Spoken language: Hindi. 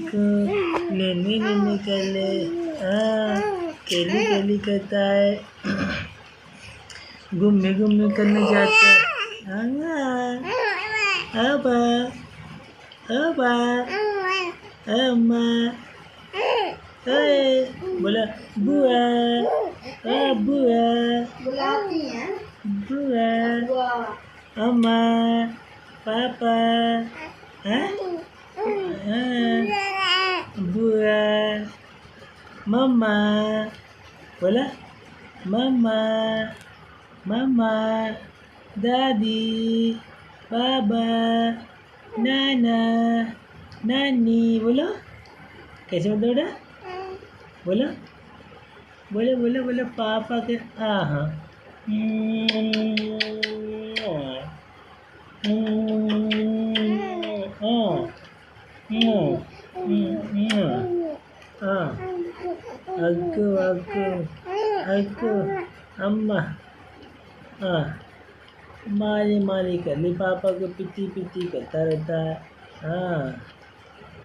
को नन्ही नन्ही कर ले। हाँ, केली केली करता है, घूमने घूमने करने जाता है। अबा अबा अम्मा बोला बुआ बुआ बुलाती हैं बुआ अम्मा पापा बुआ मम्मा बोला मम्मा मम्मा दादी बाबा नाना नानी बोलो कैसे बोलते बेटा बोलो बोलो बोलो बोलो पापा के हाँ अग्गू अग्गू अग्गू अम्मा मारी मारी कर ली पापा को पिटी पिटी करता रहता है। हाँ